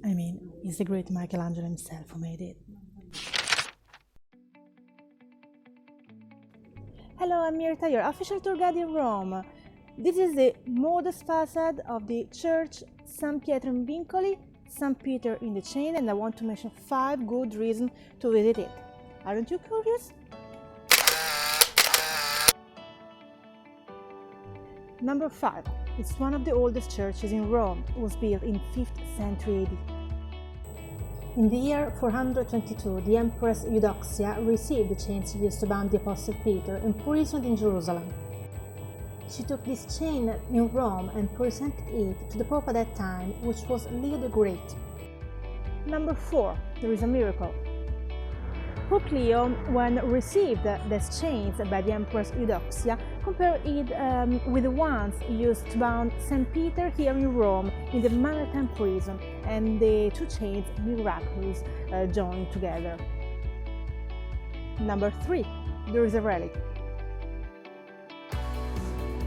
I mean, it's the great Michelangelo himself who made it. Hello, I'm Mirta, your official tour guide in Rome. This is the modest facade of the church San Pietro in Vincoli, St. Peter in the Chain, and I want to mention 5 good reasons to visit it. Aren't you curious? Number 5. It's one of the oldest churches in Rome. It was built in 5th century AD. In the year 422, the Empress Eudoxia received the chains used to bind the Apostle Peter, imprisoned in Jerusalem. She took this chain in Rome and presented it to the Pope at that time, which was Leo the Great. Number 4. There is a miracle. Pope Leo, when received these chains by the Empress Eudoxia, compared it with the ones used to bind St. Peter here in Rome in the maritime prison, and the 2 chains miraculously joined together. Number 3. There is a relic.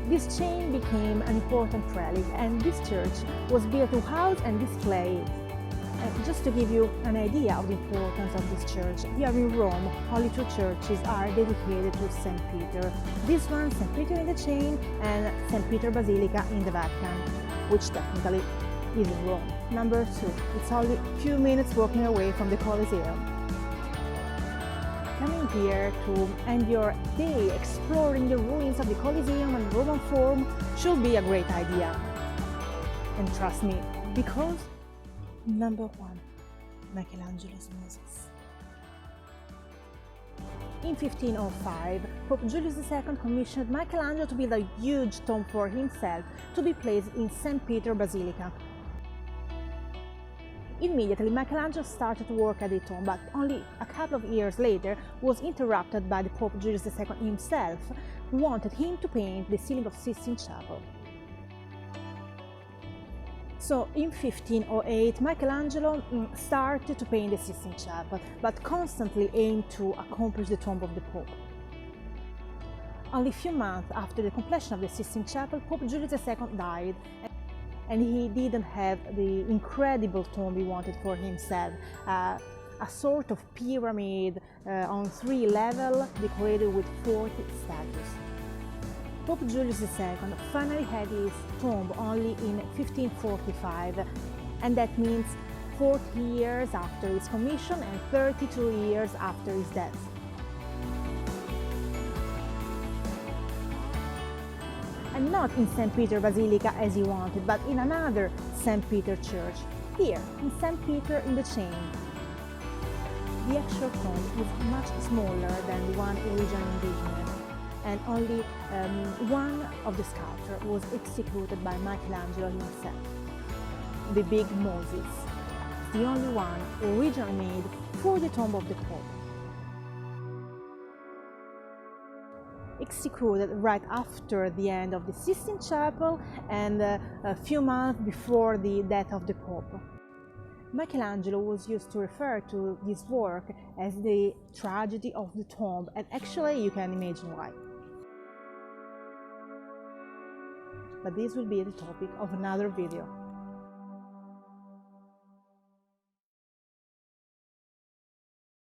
This chain became an important relic, and this church was built to house and display it. Just to give you an idea of the importance of this church, here in Rome, only 2 churches are dedicated to St. Peter. This one, St. Peter in the Chain, and St. Peter Basilica in the Vatican, which technically is in Rome. Number 2, it's only a few minutes walking away from the Colosseum. Coming here to end your day exploring the ruins of the Colosseum and Roman Forum should be a great idea. And trust me, because Number 1. Michelangelo Moses. In 1505, Pope Julius II commissioned Michelangelo to build a huge tomb for himself to be placed in St. Peter Basilica. Immediately, Michelangelo started to work at the tomb, but only a couple of years later was interrupted by the Pope Julius II himself, who wanted him to paint the ceiling of Sistine Chapel. So in 1508, Michelangelo started to paint the Sistine Chapel, but constantly aimed to accomplish the tomb of the Pope. Only a few months after the completion of the Sistine Chapel, Pope Julius II died, and he didn't have the incredible tomb he wanted for himself, a sort of pyramid on 3 levels decorated with 40 statues. Pope Julius II finally had his tomb only in 1545, and that means 40 years after his commission and 32 years after his death. And not in St. Peter Basilica as he wanted, but in another St. Peter church, here in St. Peter in the Chain. The actual tomb was much smaller than the one originally envisioned, and only one of the sculptures was executed by Michelangelo himself. The big Moses, the only one originally made for the tomb of the Pope. Executed right after the end of the Sistine Chapel and a few months before the death of the Pope. Michelangelo was used to refer to this work as the tragedy of the tomb, and actually you can imagine why. But this will be the topic of another video.